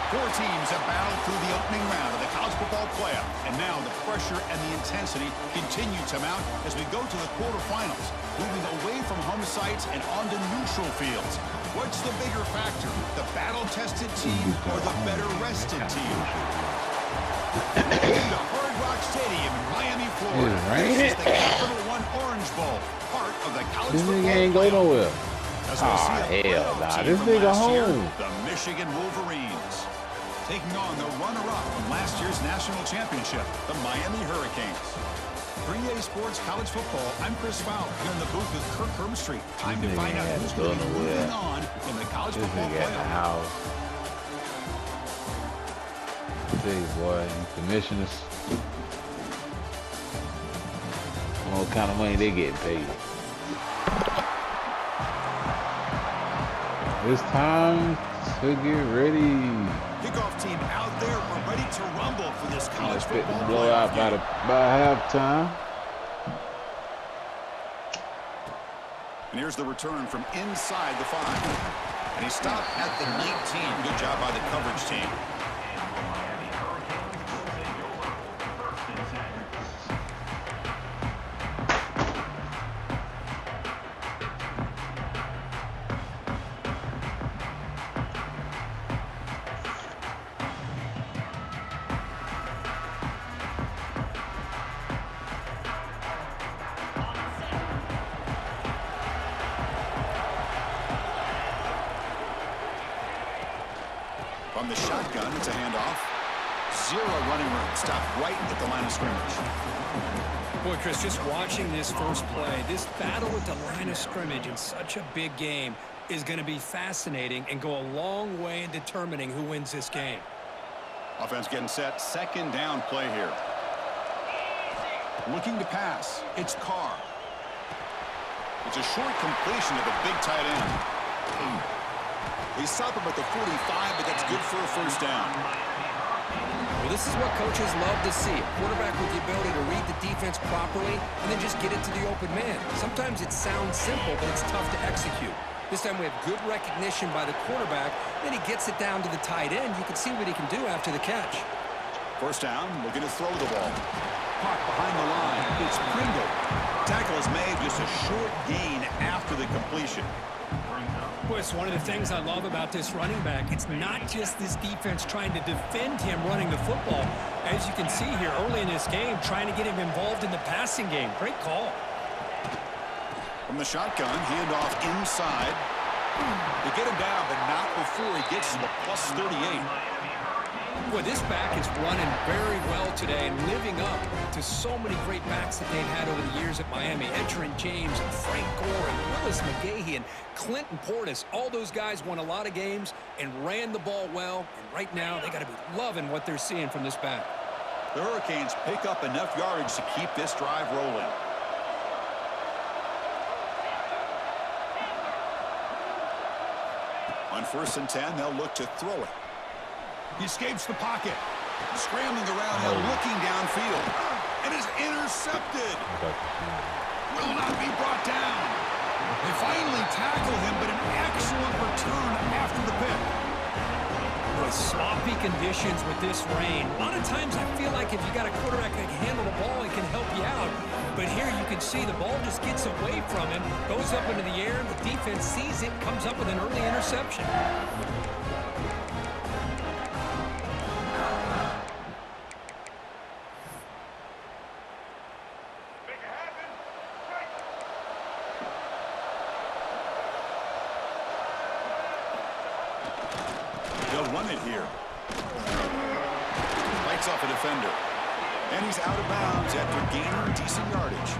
Four teams have battled through the opening round of the college football playoff, and now the pressure and the intensity continue to mount as we go to the quarterfinals, moving away from home sites and onto neutral fields. What's the bigger factor, the battle-tested team or the better-rested team? Into Hard Rock Stadium in Miami, Florida. This is the Capital One Orange Bowl, part of the college This football nigga ain't go nowhere. Ah, hell nah. This nigga home. The Michigan Wolverines. Taking on the runner-up from last year's national championship, the Miami Hurricanes. For EA Sports College Football, I'm Chris Fowler here in the booth with Kirk Hermstreet. Time to find out who's going to be moving on in the college football playoff. Big boy, commissioners. What kind of money they getting paid? It's time to get ready. Kickoff team out there. We're ready to rumble for this college football blowout by halftime. And here's the return from inside the 5. And he stopped at the 19. Good job by the coverage team. From the shotgun, it's a handoff. Zero running room. Stop right at the line of scrimmage. Boy, Chris, just watching this first play, this battle at the line of scrimmage in such a big game is going to be fascinating and go a long way in determining who wins this game. Offense getting set. Second down play here. Looking to pass. It's Carr. It's a short completion to the big tight end. They stop him at the 45, but that's good for a first down. Well, this is what coaches love to see. A quarterback with the ability to read the defense properly and then just get it to the open man. Sometimes it sounds simple, but it's tough to execute. This time we have good recognition by the quarterback. Then he gets it down to the tight end. You can see what he can do after the catch. First down, looking to throw the ball. Caught behind the line. It's Pringle. Tackle is made, just a short gain after the completion. Boy, it's one of the things I love about this running back. It's not just this defense trying to defend him running the football. As you can see here early in this game, trying to get him involved in the passing game. Great call. From the shotgun, handoff inside. They get him down, but not before he gets to the plus 38. Boy, this back is running very well today and living up to so many great backs that they've had over the years at Miami. Edgerrin James and Frank Gore and Willis McGahee and Clinton Portis. All those guys won a lot of games and ran the ball well. And right now, they got to be loving what they're seeing from this back. The Hurricanes pick up enough yardage to keep this drive rolling. On 1st and 10, they'll look to throw it. He escapes the pocket. Scrambling around and looking downfield. And is intercepted. Will not be brought down. They finally tackle him, but an excellent return after the pick. With sloppy conditions with this rain, a lot of times I feel like if you got a quarterback that can handle the ball, it can help you out. But here you can see the ball just gets away from him, goes up into the air, the defense sees it, comes up with an early interception. They'll run it here. Bites off a defender. And he's out of bounds after gaining decent yardage.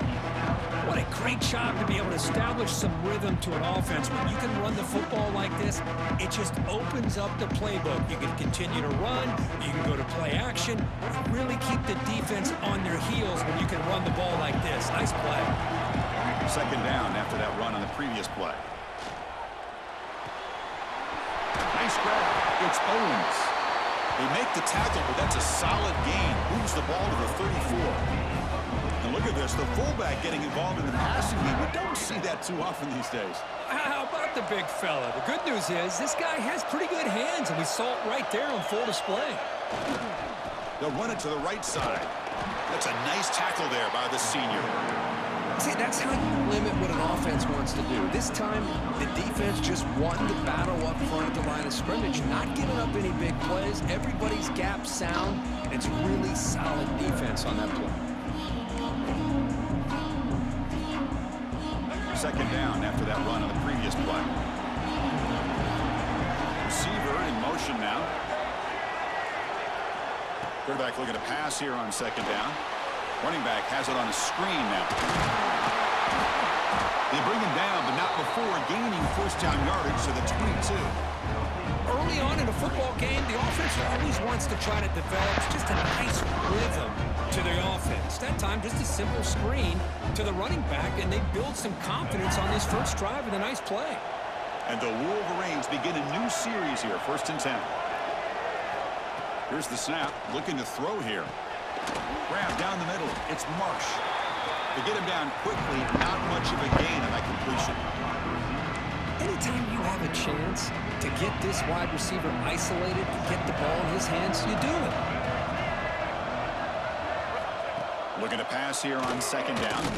What a great job to be able to establish some rhythm to an offense. When you can run the football like this, it just opens up the playbook. You can continue to run. You can go to play action. You really keep the defense on their heels when you can run the ball like this. Nice play. Second down after that run on the previous play. Nice grab. It's Owens. They make the tackle, but that's a solid gain. Moves the ball to the 34. And look at this, the fullback getting involved in the passing game. We don't see that too often these days. How about the big fella. The good news is this guy has pretty good hands, and we saw it right there on full display. They'll run it to the right side. That's a nice tackle there by the senior. See, that's how you limit what an offense wants to do. This time, the defense just wanted to battle up front at the line of scrimmage, not giving up any big plays. Everybody's gap sound. It's really solid defense on that play. Second down after that run on the previous play. Receiver in motion now. Quarterback looking to pass here on second down. Running back has it on a screen now. They bring him down, but not before gaining first down yardage to the 22. Early on in a football game, the offense always wants to try to develop just a nice rhythm to the offense. That time, just a simple screen to the running back, and they build some confidence on this first drive with a nice play. And the Wolverines begin a new series here, 1st and 10. Here's the snap, looking to throw here. Grab down the middle. It's Marsh. To get him down quickly, not much of a gain on that completion. Anytime you have a chance to get this wide receiver isolated, to get the ball in his hands, you do it. Looking to pass here on second down. The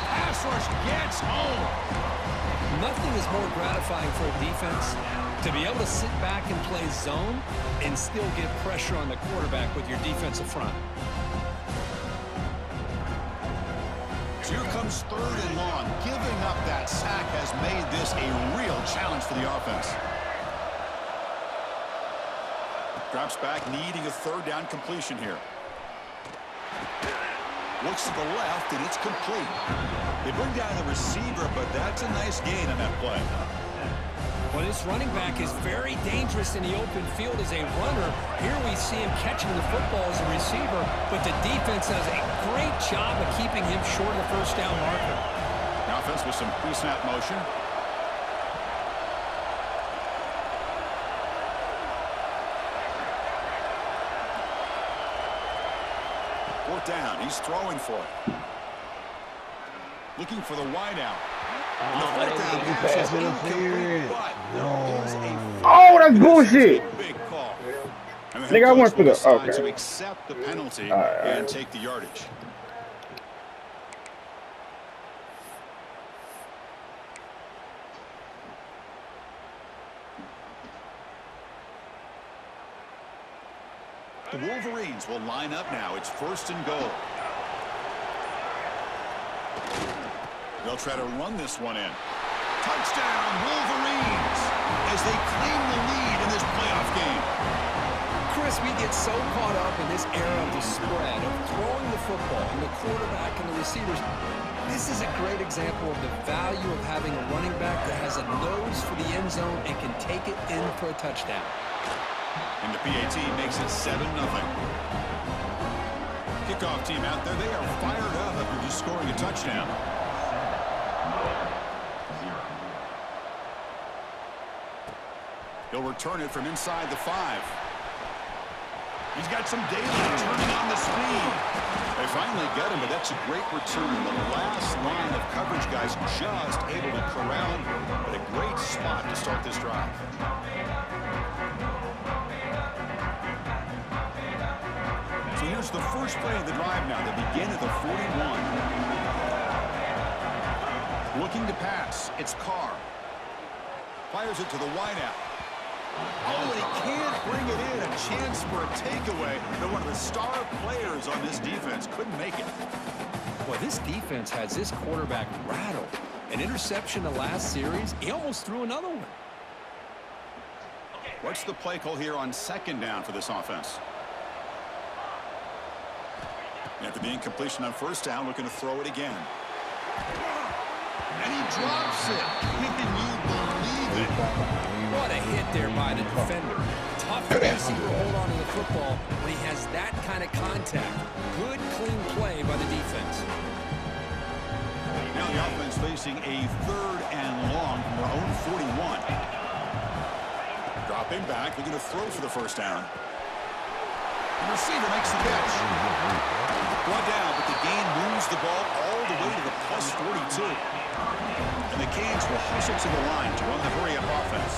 pass rush gets home. Nothing is more gratifying for a defense to be able to sit back and play zone and still get pressure on the quarterback with your defensive front. So here comes 3rd and long. Giving up that sack has made this a real challenge for the offense. Drops back, needing a 3rd down completion here. Looks to the left, and it's complete. They bring down the receiver, but that's a nice gain on that play. Well, this running back is very dangerous in the open field as a runner. Here we see him catching the football as a receiver, but the defense does a great job of keeping him short of the first down marker. The offense with some pre-snap motion. Fourth down, he's throwing for it. Looking for the wide out. And the fourth down pass is incomplete, but there is a Oh, that's bullshit. big call. And the Nigga, I head went coach for the- will decide okay. to accept the penalty All right. and take the yardage. The Wolverines will line up now. It's 1st and goal. They'll try to run this one in. Touchdown, Wolverines, as they claim the lead in this playoff game. Chris, we get so caught up in this era of the spread, of throwing the football, and the quarterback and the receivers. This is a great example of the value of having a running back that has a nose for the end zone and can take it in for a touchdown. And the PAT makes it 7-0. Kickoff team out there. They are fired up after just scoring a touchdown. He'll return it from inside the 5. He's got some daylight turning on the speed. They finally get him, but that's a great return. The last line of coverage guys just able to corral him, but a great spot to start this drive. So here's the first play of the drive now. They begin at the 41. Looking to pass. It's Carr. Fires it to the wideout. Oh, he can't bring it in. A chance for a takeaway. But one of the star players on this defense couldn't make it. Well, this defense has this quarterback rattled. An interception the last series. He almost threw another one. What's the play call here on second down for this offense? After the incompletion on first down, looking to throw it again. And he drops it. Can you believe it? What a hit there by the defender. Tough for the receiver to hold on to the football when he has that kind of contact. Good, clean play by the defense. Now the offense facing a 3rd and long from their own 41. Dropping back, looking to throw for the first down. The receiver makes the catch. Brought down, but the gain moves the ball all the way to the plus 42. And the Canes will hustle to the line to run the hurry-up offense.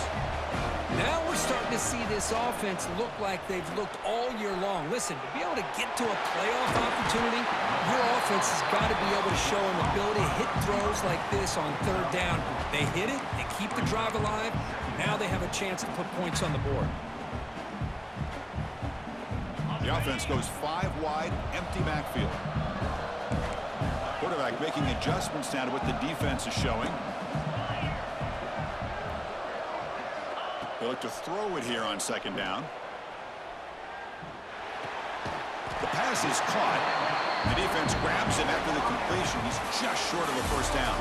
Now we're starting to see this offense look like they've looked all year long. Listen, to be able to get to a playoff opportunity, your offense has got to be able to show an ability to hit throws like this on third down. They hit it, they keep the drive alive. Now they have a chance to put points on the board. The offense goes 5 wide, empty backfield. Quarterback making adjustments now to what the defense is showing. They look to throw it here on second down. The pass is caught. The defense grabs him after the completion. He's just short of a first down.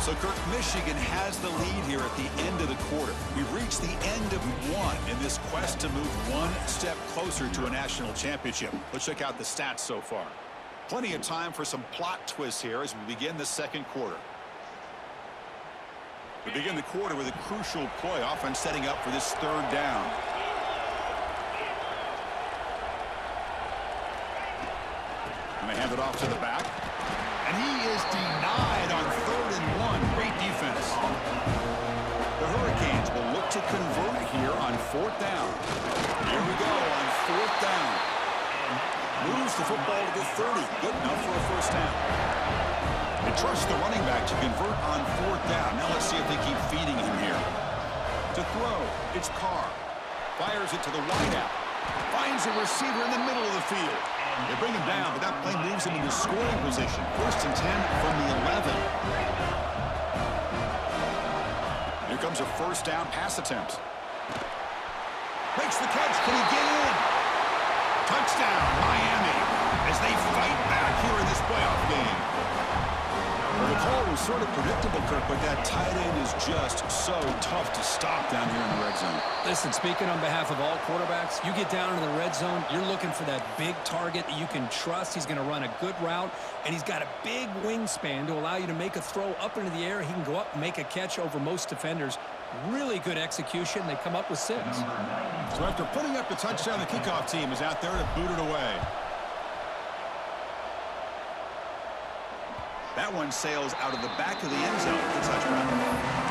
So, Kirk, Michigan has the lead here at the end of the quarter. We've reached the end of one in this quest to move one step closer to a national championship. Let's check out the stats so far. Plenty of time for some plot twists here as we begin the second quarter. We begin the quarter with a crucial play, offense setting up for this third down. And they hand it off to the back. And he is denied on 3rd and 1. Great defense. The Hurricanes will look to convert here on 4th down. Here we go on 4th down. Moves the football to the 30. Good enough for a first down. They trust the running back to convert on 4th down. Now let's see if they keep feeding him here. To throw, it's Carr. Fires it to the wideout. Finds a receiver in the middle of the field. They bring him down, but that play moves him into scoring position. 1st and 10 from the 11. Here comes a first down pass attempt. Makes the catch. Can he get in? Touchdown, Miami, as they fight back here in this playoff game. Well, the call was sort of predictable, Kirk, but that tight end is just so tough to stop down here in the red zone. Listen, speaking on behalf of all quarterbacks, you get down into the red zone, you're looking for that big target that you can trust. He's going to run a good route, and he's got a big wingspan to allow you to make a throw up into the air. He can go up and make a catch over most defenders. Really good execution. They come up with 6. So after putting up the touchdown, the kickoff team is out there to boot it away. That one sails out of the back of the end zone for the touchdown.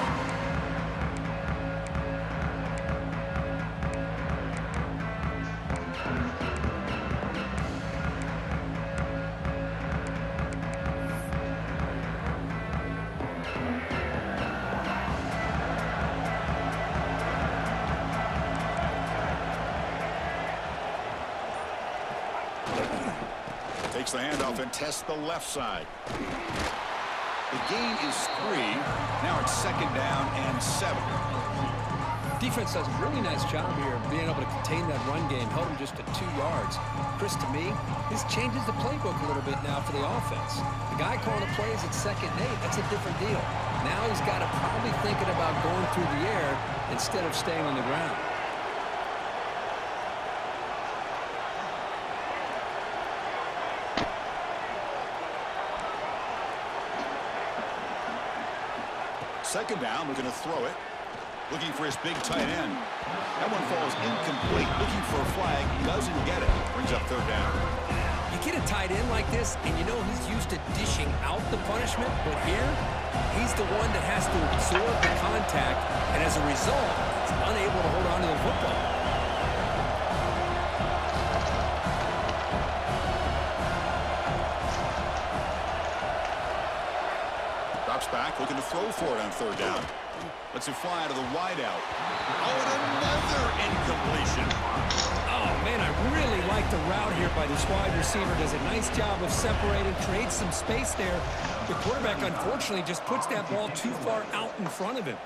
Takes the handoff and tests the left side. The gain is 3. Now it's 2nd down and 7. Defense does a really nice job here of being able to contain that run game, held him just to 2 yards. Chris, to me, this changes the playbook a little bit now for the offense. The guy calling the plays at 2nd and 8, that's a different deal. Now he's got to probably thinking about going through the air instead of staying on the ground. Second down, looking to throw it. Looking for his big tight end. That one falls incomplete. Looking for a flag. Doesn't get it. Brings up 3rd down. You get a tight end like this, and you know he's used to dishing out the punishment, but here, he's the one that has to absorb the contact, and as a result, he's unable to hold on to the football. Drops back, looking to throw for it on 3rd down. Lets it fly out of the wideout. Oh, and another incompletion. Oh, man, I really like the route here by this wide receiver. Does a nice job of separating, creates some space there. The quarterback, unfortunately, just puts that ball too far out in front of him.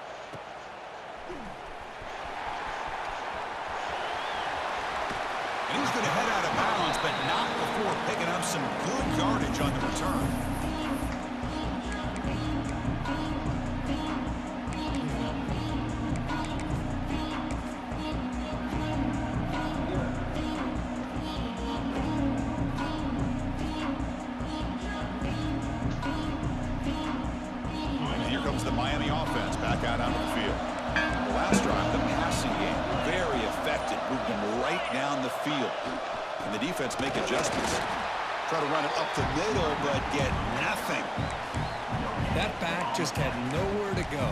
And he's going to head out of bounds, but not before picking up some good yardage on the return. The Miami offense back out onto the field. The last drive, the passing game, very effective. Moved them right down the field. And the defense make adjustments. Try to run it up the middle, but get nothing. That back just had nowhere to go.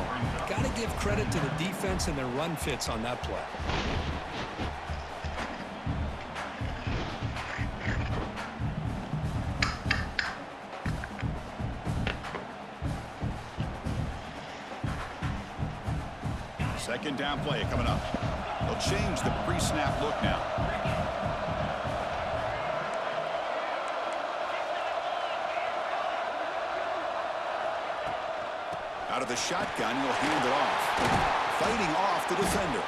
Got to give credit to the defense and their run fits on that play. Second down play coming up. They'll change the pre-snap look now. Out of the shotgun, he'll hand it off. Fighting off the defender.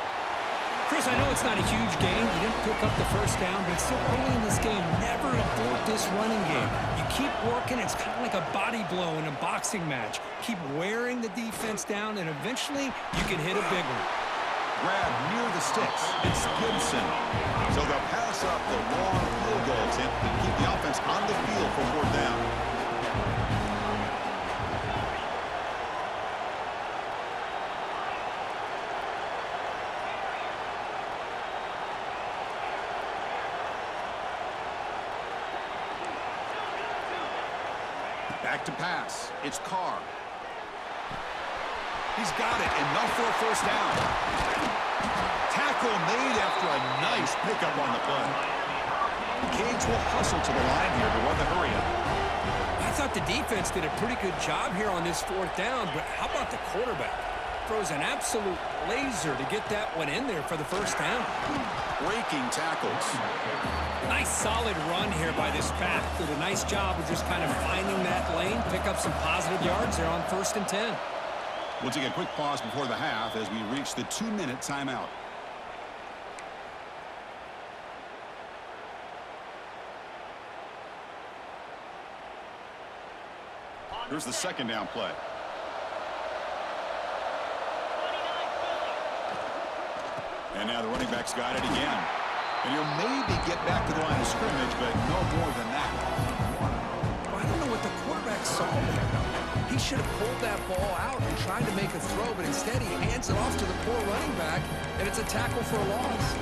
Chris, I know it's not a huge game. You didn't pick up the first down, but it's still early in this game. Never abort this running game. You keep working. It's kind of like a body blow in a boxing match. Keep wearing the defense down, and eventually you can hit a big one. Grab near the sticks. It's Gibson. So they'll pass up the long field goal attempt and keep the offense on the field for fourth down. Back to pass. It's Carr. He's got it, enough for a first down. Tackle made after a nice pickup on the play. Canes will hustle to the line here to run the hurry-up. I thought the defense did a pretty good job here on this fourth down, but how about the quarterback? Throws an absolute laser to get that one in there for the first down. Breaking tackles. Nice solid run here by this back. Did a nice job of just kind of finding that lane, pick up some positive yards there on 1st and 10. We'll take a quick pause before the half as we reach the 2-minute timeout. Here's the second down play. And now the running back's got it again. And he'll maybe get back to the line of scrimmage, but no more than that. Well, I don't know what the quarterback saw there. He should have pulled that ball out and tried to make a throw, but instead he hands it off to the poor running back, and it's a tackle for a loss.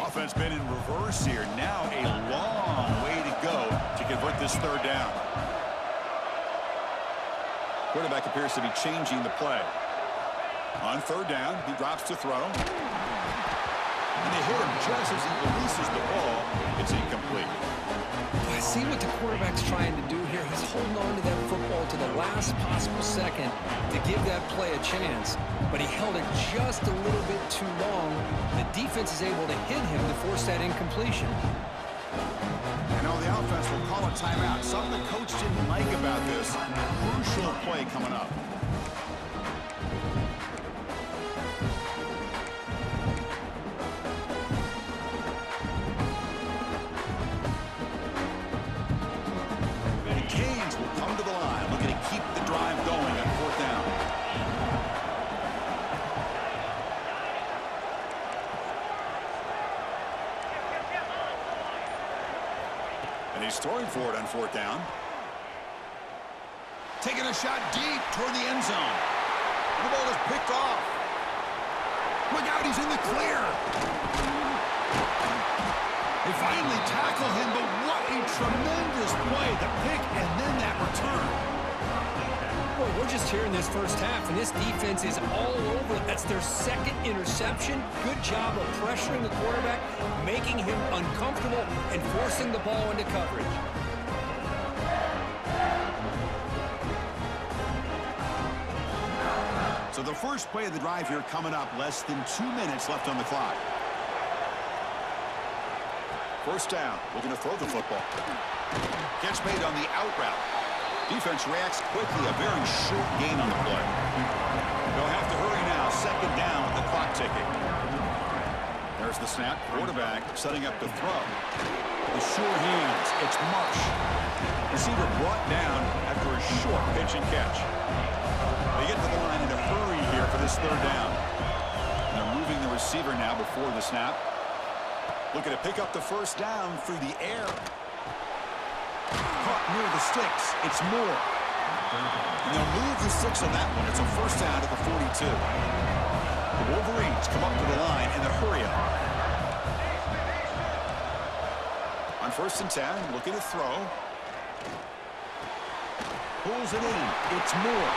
Offense been in reverse here. Now a long way to go to convert this third down. Quarterback appears to be changing the play. On third down, he drops to throw. And they hit him just as he releases the ball. It's incomplete. I see what the quarterback's trying to do here. He's holding on to that football to the last possible second to give that play a chance. But he held it just a little bit too long. The defense is able to hit him to force that incompletion. And now the offense will call a timeout. Something the coach didn't like about this. Crucial play coming up. He's throwing for it on fourth down. Taking a shot deep toward the end zone. The ball is picked off. Look out, he's in the clear. They finally tackle him, but what a tremendous play. The pick and then that return. Boy, we're just here in this first half, and this defense is all over. That's their second interception. Good job of pressuring the quarterback, making him uncomfortable, and forcing the ball into coverage. So the first play of the drive here coming up, less than 2 minutes left on the clock. First down, looking to throw the football. Catch made on the out route. Defense reacts quickly, a very short gain on the play. They'll have to hurry now, second down with the clock ticking. There's the snap, quarterback setting up to throw. The sure hands, it's Marsh. Receiver brought down after a short pitch and catch. They get to the line in a hurry here for this third down. And they're moving the receiver now before the snap. Looking to pick up the first down through the air. Caught near the sticks. It's Moore. And they'll move the sticks on that one. It's a first down at the 42. The Wolverines come up to the line in the hurry-up. On 1st and 10, looking to throw. Pulls it in. It's Moore.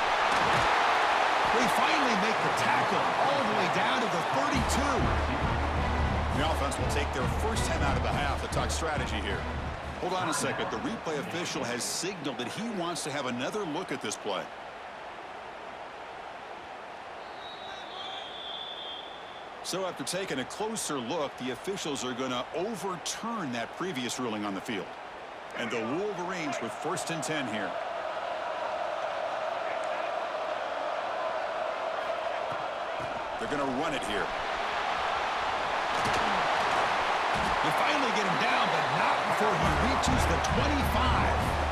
They finally make the tackle all the way down to the 32. The offense will take their first time out of the half to talk strategy here. Hold on a second. The replay official has signaled that he wants to have another look at this play. So after taking a closer look, the officials are going to overturn that previous ruling on the field. And the Wolverines with 1st and 10 here. They're going to run it here. They finally get him down, but not before he reaches the 25.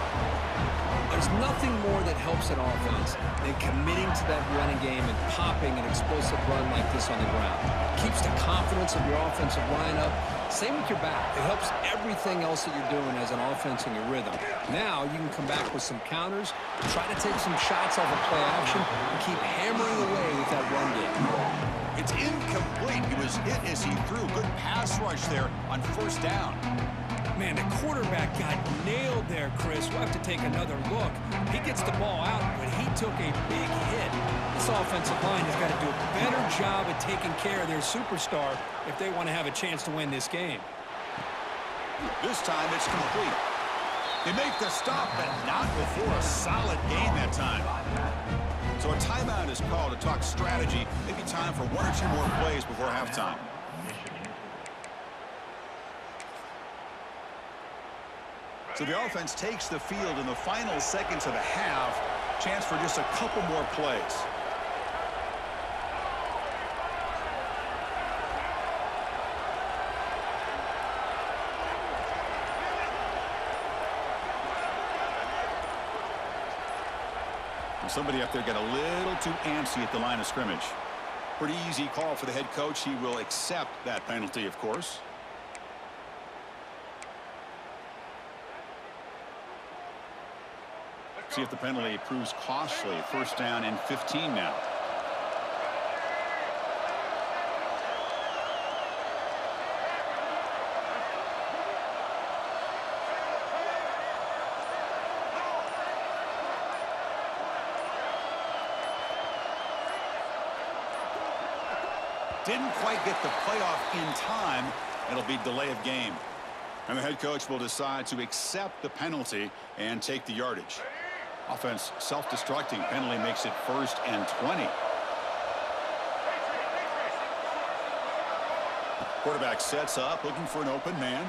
There's nothing more that helps an offense than committing to that running game and popping an explosive run like this on the ground. Keeps the confidence of your offensive line up. Same with your back. It helps everything else that you're doing as an offense in your rhythm. Now you can come back with some counters, try to take some shots off of play action, and keep hammering away with that run game. It's incomplete. He was hit as he threw. Good pass rush there on 1st down. Man, the quarterback got nailed there, Chris. We'll have to take another look. He gets the ball out, but he took a big hit. This offensive line has got to do a better job at taking care of their superstar if they want to have a chance to win this game. This time it's complete. They make the stop, but not before a solid gain that time. So a timeout is called to talk strategy. Maybe time for 1 or 2 more plays before halftime. So the offense takes the field in the final seconds of the half. Chance for just a couple more plays. And somebody up there got a little too antsy at the line of scrimmage. Pretty easy call for the head coach. He will accept that penalty, of course. See if the penalty proves costly. 1st down and 15 now. Didn't quite get the playoff in time. It'll be delay of game. And the head coach will decide to accept the penalty and take the yardage. Offense self-destructing. Penalty makes it 1st and 20. Quarterback sets up, looking for an open man.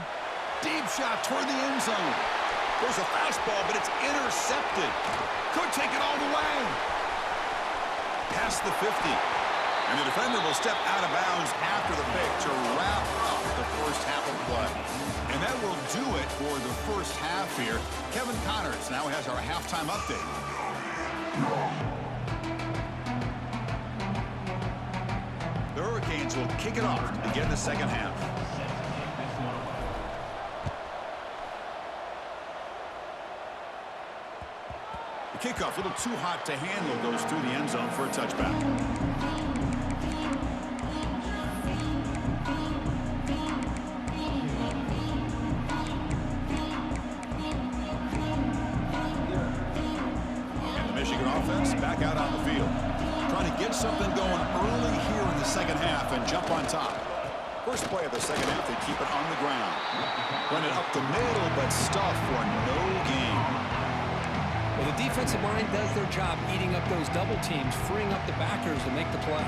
Deep shot toward the end zone. There's a fastball, but it's intercepted. Could take it all the way. Past the 50. And the defender will step out of bounds after the pick to wrap up the first half of play. And that will do it for the first half here. Kevin Connors now has our halftime update. The Hurricanes will kick it off to begin the second half. The kickoff, a little too hot to handle, goes through the end zone for a touchback. Back out on the field. Trying to get something going early here in the second half and jump on top. First play of the second half, they keep it on the ground. Run it up the middle, but stuff for no gain. Well, the defensive line does their job eating up those double teams, freeing up the backers to make the play.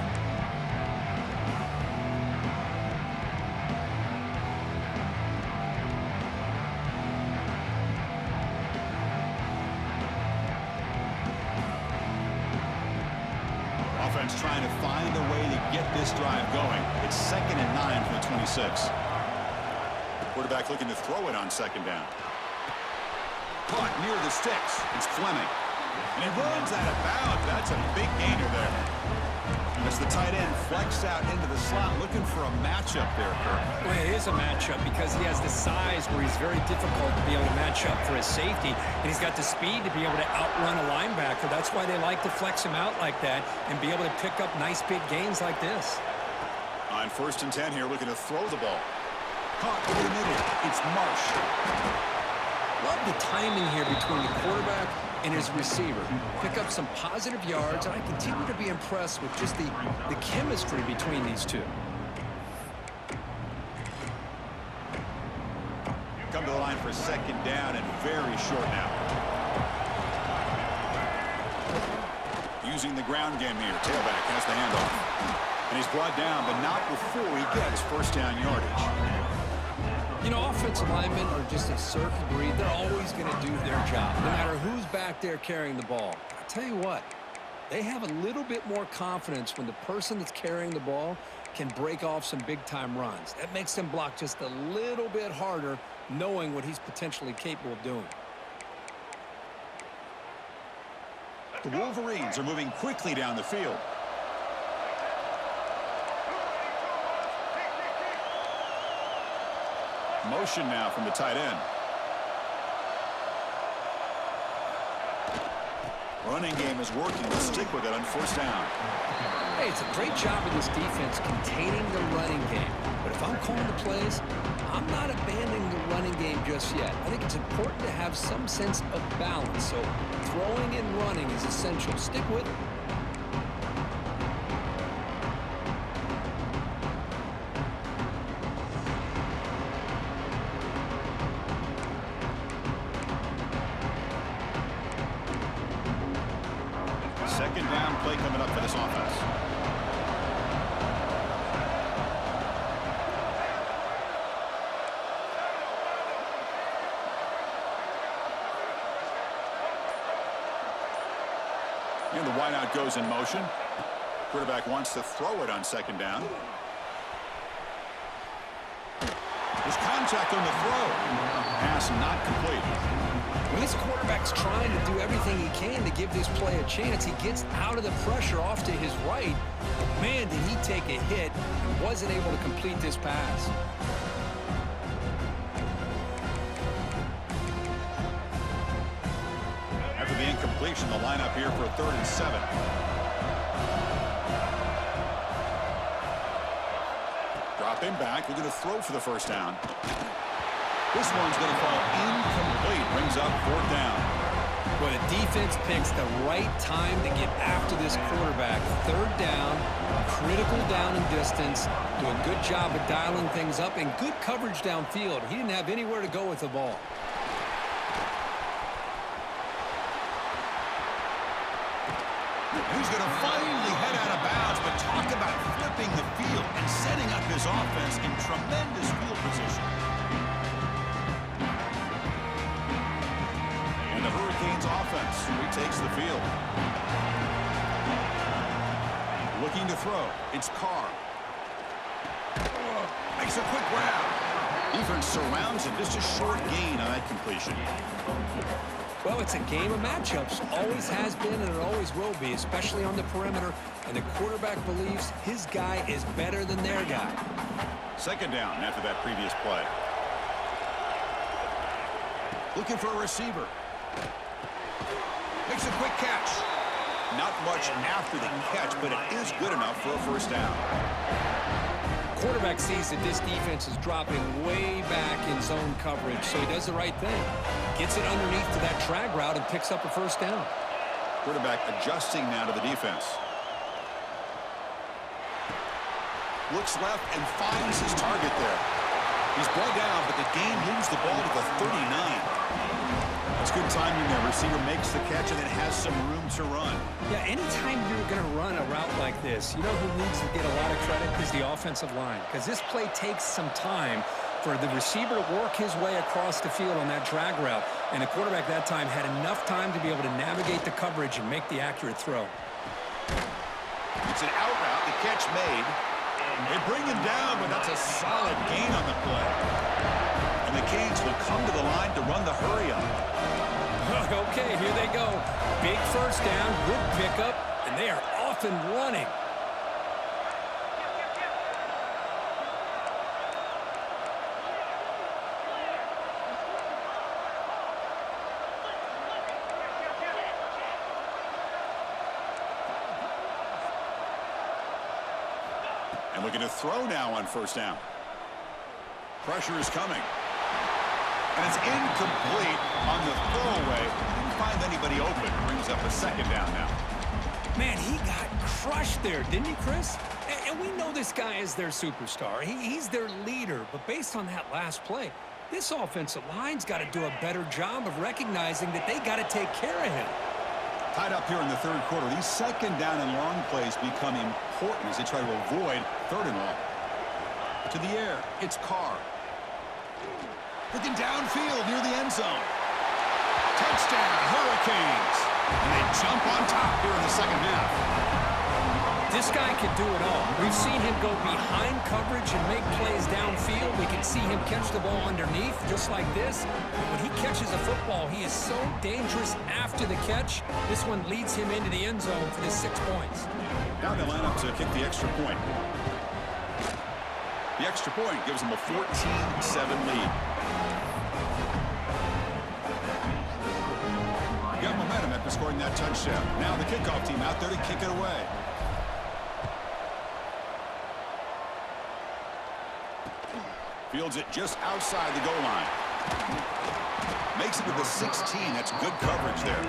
Offense trying to find a way to get this drive going. It's 2nd and 9 from the 26. Quarterback looking to throw it on 2nd down. Caught near the sticks. It's Fleming. And he runs out of bounds. That's a big gainer there. As the tight end flexed out into the slot, looking for a matchup there, Kirk. Well, it is a matchup because he has the size where he's very difficult to be able to match up for his safety, and he's got the speed to be able to outrun a linebacker. That's why they like to flex him out like that and be able to pick up nice big gains like this. On 1st and 10 here, looking to throw the ball. Caught over the middle. It's Marsh. Love the timing here between the quarterback and his receiver. Pick up some positive yards, and I continue to be impressed with just the chemistry between these two. Come to the line for 2nd down and very short now. Using the ground game here. Tailback has the handoff. And he's brought down, but not before he gets 1st down yardage. You know, offensive linemen are just a certain breed. They're always going to do their job, no matter who's back there carrying the ball. I tell you what, they have a little bit more confidence when the person that's carrying the ball can break off some big-time runs. That makes them block just a little bit harder, knowing what he's potentially capable of doing. The Wolverines are moving quickly down the field. Motion now from the tight end. Running game is working. Let's stick with it on 1st down. Hey, it's a great job of this defense containing the running game. But if I'm calling the plays, I'm not abandoning the running game just yet. I think it's important to have some sense of balance. So throwing and running is essential. Stick with it. Play coming up for this offense. And the wideout goes in motion. Quarterback wants to throw it on 2nd down. There's contact on the throw. Pass not complete. When this quarterback's trying to do everything he can to give this play a chance, he gets out of the pressure off to his right. But man, did he take a hit and wasn't able to complete this pass. After the incompletion, the lineup here for 3rd and 7. Dropping back, looking to throw for the 1st down. This one's going to fall incomplete. Brings up 4th down. Well, the defense picks the right time to get after this quarterback. 3rd down, critical down and distance. Do a good job of dialing things up and good coverage downfield. He didn't have anywhere to go with the ball. He's going to finally head out of bounds, but talk about flipping the field and setting up his offense in tremendous field position. And the Hurricanes offense retakes the field. Looking to throw. It's Carr. Makes a quick grab. Defense surrounds him. Just a short gain on that completion. Well, it's a game of matchups. Always has been and it always will be, especially on the perimeter. And the quarterback believes his guy is better than their guy. 2nd down after that previous play. Looking for a receiver. Makes a quick catch. Not much after the catch, but it is good enough for a 1st down. Quarterback sees that this defense is dropping way back in zone coverage, so he does the right thing. Gets it underneath to that drag route and picks up a 1st down. Quarterback adjusting now to the defense. Looks left and finds his target there. He's brought down, but the game moves the ball to the 39. That's good timing there. Receiver makes the catch and then has some room to run. Yeah, anytime you're going to run a route like this, you know who needs to get a lot of credit is the offensive line, because this play takes some time for the receiver to work his way across the field on that drag route, and the quarterback that time had enough time to be able to navigate the coverage and make the accurate throw. It's an out route. The catch made. They bring him down, but that's a solid gain on the play. And the Canes will come to the line to run the hurry up. Okay, here they go. Big 1st down, good pickup, and they are off and running. And looking to throw now on first down. Pressure is coming. And it's incomplete on the throwaway. Didn't find anybody open. Brings up a second down now. Man, he got crushed there, didn't he, Chris? And we know this guy is their superstar. He's their leader. But based on that last play, this offensive line's got to do a better job of recognizing that they got to take care of him. Tied up here in the third quarter. These second down and long plays become important as they try to avoid third and long. To the air, it's Carr. Looking downfield near the end zone. Touchdown, Hurricanes. And they jump on top here in the second half. This guy can do it all. We've seen him go behind coverage and make plays downfield. We can see him catch the ball underneath, just like this. When he catches a football, he is so dangerous after the catch. This one leads him into the end zone for the 6 points. Now they line up to kick the extra point. The extra point gives them a 14-7 lead. Got momentum after scoring that touchdown. Now the kickoff team out there to kick it away. Fields it just outside the goal line. Makes it to the 16. That's good coverage there.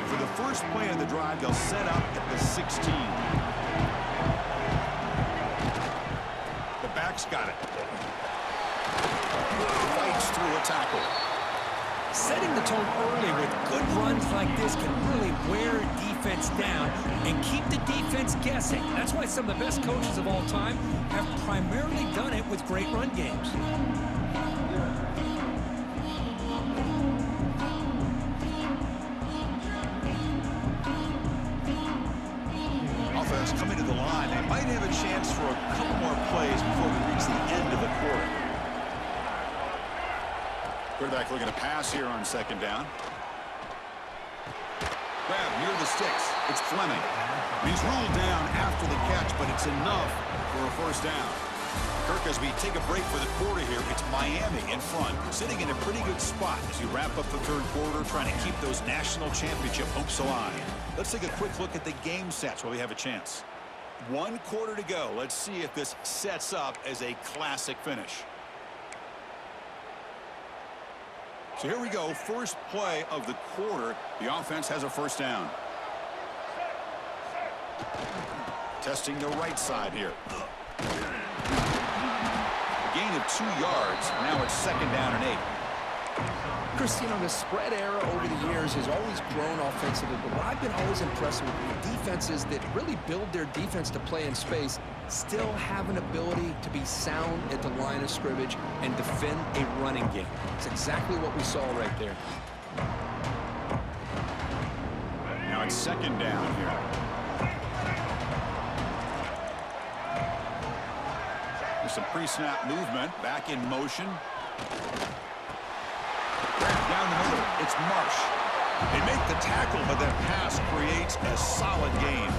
For the first play of the drive, they'll set up at the 16. The back's got it. Fights through a tackle. Setting the tone early with good runs like this can really wear a defense down and keep the defense guessing. That's why some of the best coaches of all time have primarily done it with great run games. Offense coming to the line. They might have a chance for a couple more plays before we reach the end of the quarter. Quarterback looking to pass here on second down. Grab near the sticks. It's Fleming. He's ruled down after the catch, but it's enough for a first down. Kirk, as we take a break for the quarter here, it's Miami in front, sitting in a pretty good spot as you wrap up the third quarter, trying to keep those national championship hopes alive. Let's take a quick look at the game stats while we have a chance. 1 quarter to go. Let's see if this sets up as a classic finish. So here we go, first play of the quarter. The offense has a first down. Testing the right side here. A gain of 2 yards. Now it's second down and 8. Chris, you know, the spread era over the years has always grown offensively, but what I've been always impressed with defenses that really build their defense to play in space still have an ability to be sound at the line of scrimmage and defend a running game. It's exactly what we saw right there. Now it's second down here. There's some pre-snap movement, back in motion. Down the middle, it's Marsh. They make the tackle, but that pass creates a solid gain.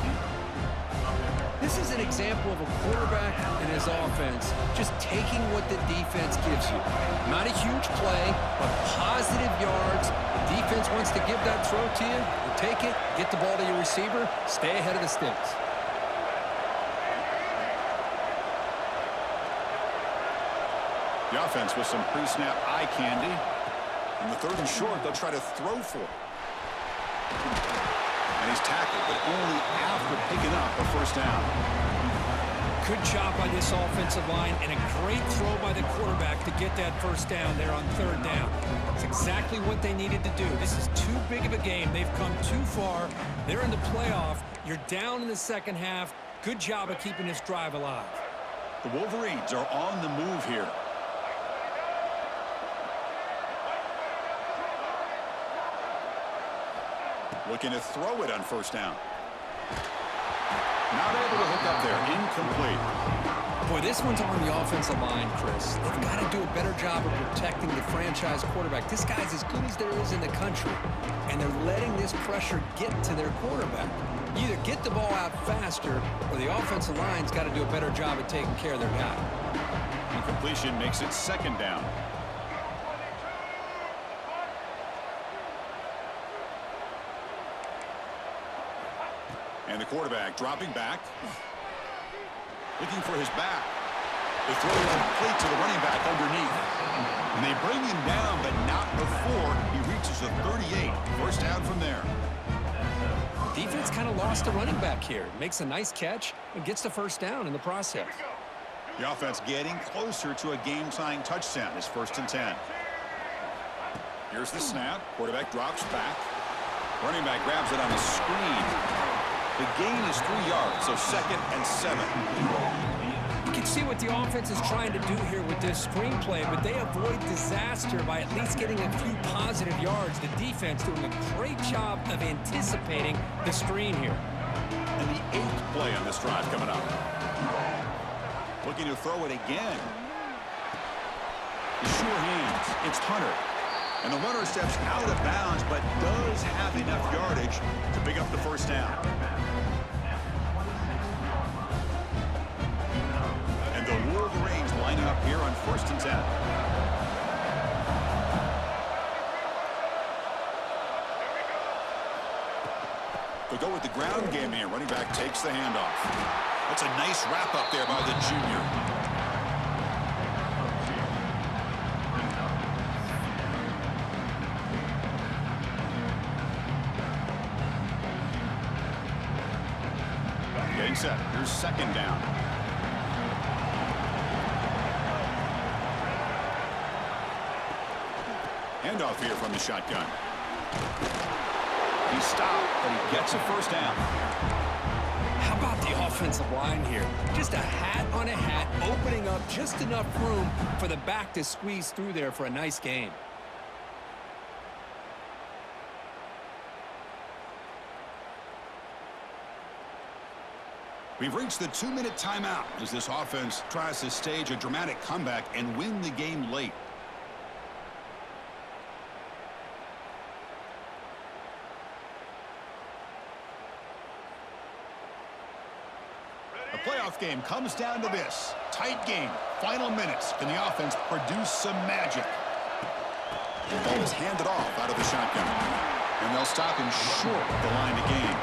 This is an example of a quarterback and his offense just taking what the defense gives you. Not a huge play, but positive yards. The defense wants to give that throw to you. You take it, get the ball to your receiver, stay ahead of the sticks. The offense with some pre-snap eye candy. On the third and short, they'll try to throw for it. And he's tackled, but only after picking up a first down. Good job by this offensive line and a great throw by the quarterback to get that first down there on third down. It's exactly what they needed to do. This is too big of a game. They've come too far. They're in the playoff. You're down in the second half. Good job of keeping this drive alive. The Wolverines are on the move here. Looking to throw it on first down. Not able to hook up there. Incomplete. Boy, this one's on the offensive line, Chris. They've got to do a better job of protecting the franchise quarterback. This guy's as good as there is in the country, and they're letting this pressure get to their quarterback. You either get the ball out faster, or the offensive line's got to do a better job of taking care of their guy. Incompletion makes it second down. And the quarterback dropping back. Looking for his back. The throw is complete to the running back underneath. And they bring him down, but not before he reaches the 38. First down from there. Defense kind of lost the running back here. Makes a nice catch and gets the first down in the process. The offense getting closer to a game-tying touchdown. It's 1st and 10. Here's the snap. Quarterback drops back. Running back grabs it on the screen. The gain is 3 yards, so 2nd and 7. You can see what the offense is trying to do here with this screenplay, but they avoid disaster by at least getting a few positive yards. The defense doing a great job of anticipating the screen here. And the 8th play on this drive coming up. Looking to throw it again. The sure hands. It's Hunter. And the runner steps out of bounds, but does have enough yardage to pick up the first down. And the Wolverines lining up here on 1st and 10. They go with the ground game here. Running back takes the handoff. That's a nice wrap up there by the junior. Getting set. Here's 2nd down. Handoff here from the shotgun. He stopped, but he gets a first down. How about the offensive line here? Just a hat on a hat, opening up just enough room for the back to squeeze through there for a nice gain. We've reached the 2-minute timeout as this offense tries to stage a dramatic comeback and win the game late. The playoff game comes down to this. Tight game. Final minutes. Can the offense produce some magic? The ball is handed off out of the shotgun. And they'll stop him short of the line to gain.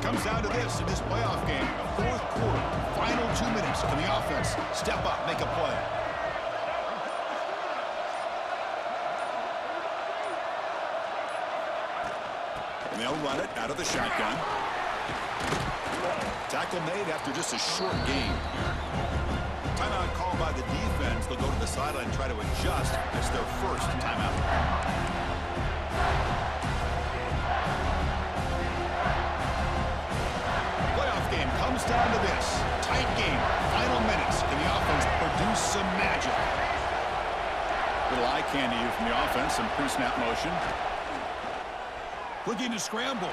Comes down to this in this playoff game. The 4th quarter, final 2 minutes. Can the offense step up, make a play? And they'll run it out of the shotgun. Tackle made after just a short gain. Timeout called by the defense. They'll go to the sideline and try to adjust. It's their first timeout. Game comes down to this. Tight game. Final minutes. Can the offense produce some magic? Little eye candy here from the offense. Some pre-snap motion. Looking to scramble.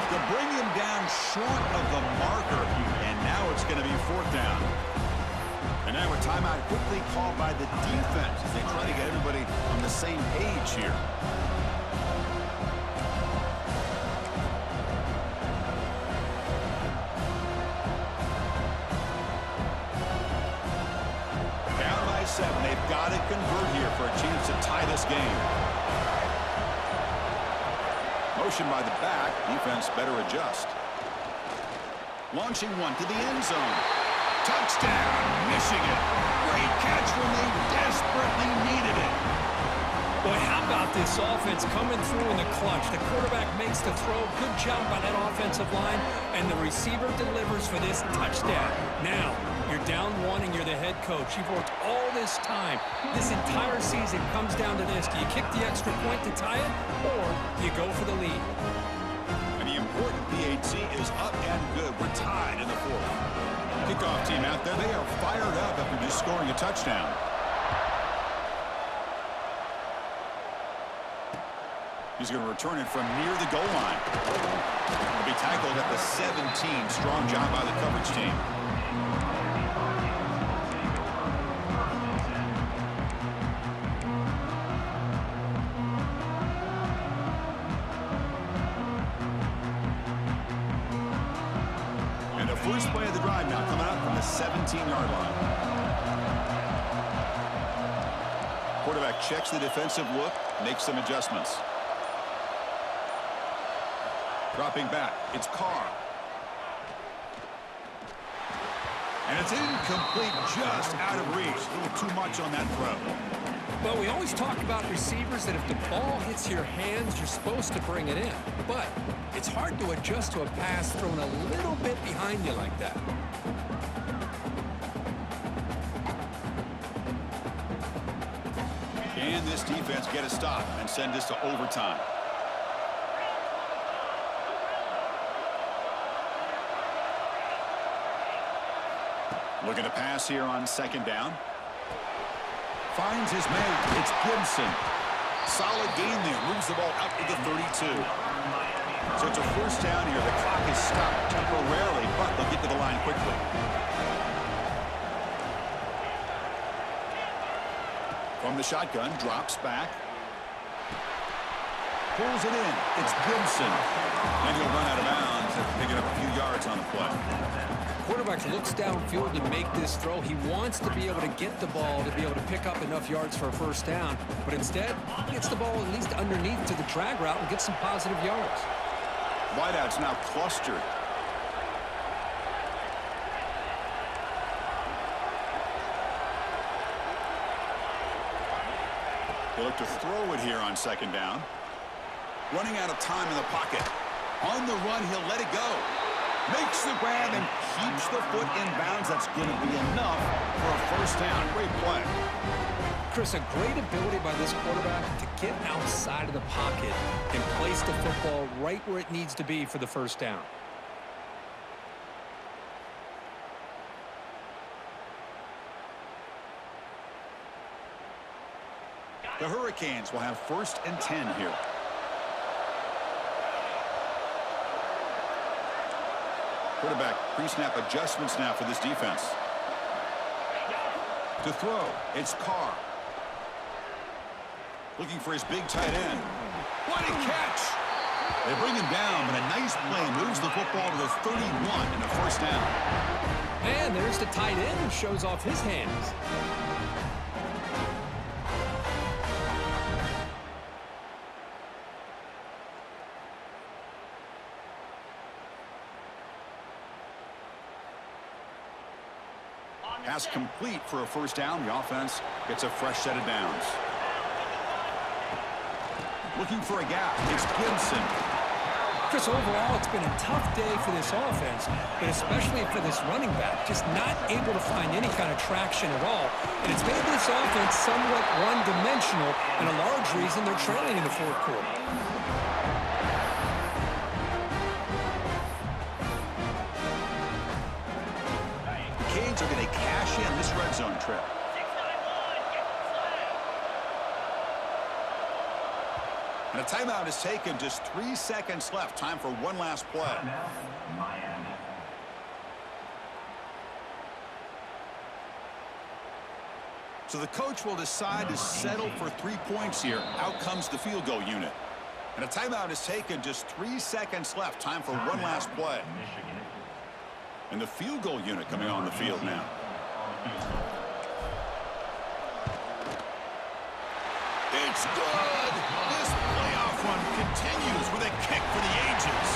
They'll bring him down short of the marker. And now it's going to be 4th down. And now a timeout quickly called by the defense as they try to get everybody on the same page here. They've got to convert here for a chance to tie this game. Motion by the back. Defense better adjust. Launching one to the end zone. Touchdown, Michigan. Great catch when they desperately needed it. Boy, how about this offense coming through in the clutch? The quarterback makes the throw. Good job by that offensive line. And the receiver delivers for this touchdown. Now, you're down 1 and you're the head coach. You've worked all this time. This entire season comes down to this. Do you kick the extra point to tie it, or do you go for the lead? And the important PAT is up and good. We're tied in the 4th. Kickoff team out there. They are fired up after just scoring a touchdown. He's going to return it from near the goal line. He'll be tackled at the 17. Strong job by the coverage team. And the first play of the drive now coming out from the 17-yard line. Quarterback checks the defensive look, makes some adjustments. Dropping back, it's Carr. And it's incomplete, just out of reach. A little too much on that throw. But we always talk about receivers that if the ball hits your hands, you're supposed to bring it in. But it's hard to adjust to a pass thrown a little bit behind you like that. Can this defense get a stop and send this to overtime? Looking to pass here on second down. Finds his man. It's Gibson. Solid gain there. Moves the ball out to the 32. So it's a first down here. The clock is stopped temporarily, but they'll get to the line quickly. From the shotgun, drops back. Pulls it in. It's Gibson. And he'll run out of bounds after picking up a few yards on the play. Quarterback looks downfield to make this throw. He wants to be able to get the ball to be able to pick up enough yards for a first down. But instead, he gets the ball at least underneath to the drag route and gets some positive yards. Wideouts now clustered. They look to throw it here on second down. Running out of time in the pocket. On the run, he'll let it go. Makes the grab and keeps the foot in bounds. That's going to be enough for a first down. Great play. Chris, a great ability by this quarterback to get outside of the pocket and place the football right where it needs to be for the first down. The Hurricanes will have first and 10 here. Quarterback pre-snap adjustments now for this defense. To throw, it's Carr. Looking for his big tight end. What a catch! They bring him down, but a nice play moves the football to the 31 in the first down. And there's the tight end who shows off his hands. Pass complete for a first down. The offense gets a fresh set of downs. Looking for a gap. It's Gibson. Chris, overall, it's been a tough day for this offense, but especially for this running back, just not able to find any kind of traction at all. And it's made this offense somewhat one-dimensional, and a large reason they're trailing in the fourth quarter. Canes are going to cash in this red zone trip. And a timeout is taken. Just 3 seconds left. Time for one last play. So the coach will decide to settle for 3 points here. Out comes the field goal unit. And a timeout is taken. Just 3 seconds left. Time for one last play. And the field goal unit coming on the field now. It's good! This playoff run continues with a kick for the ages.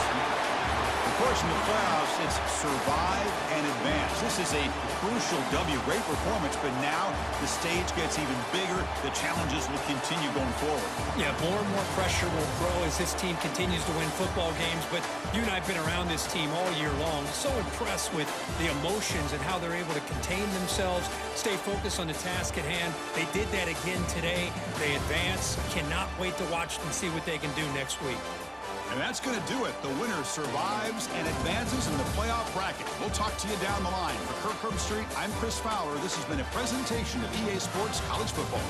Of course, in the playoffs, it's survive and advance. This is a crucial W. Great performance, but now the stage gets even bigger. The challenges will continue going forward. Yeah, more and more pressure will grow as this team continues to win football games, but you and I have been around this team all year long. So impressed with the emotions and how they're able to contain themselves, stay focused on the task at hand. They did that again today. They advance. Cannot wait to watch them see what they can do next week. And that's going to do it. The winner survives and advances in the playoff bracket. We'll talk to you down the line. For Kirk Herbstreit, I'm Chris Fowler. This has been a presentation of EA Sports College Football.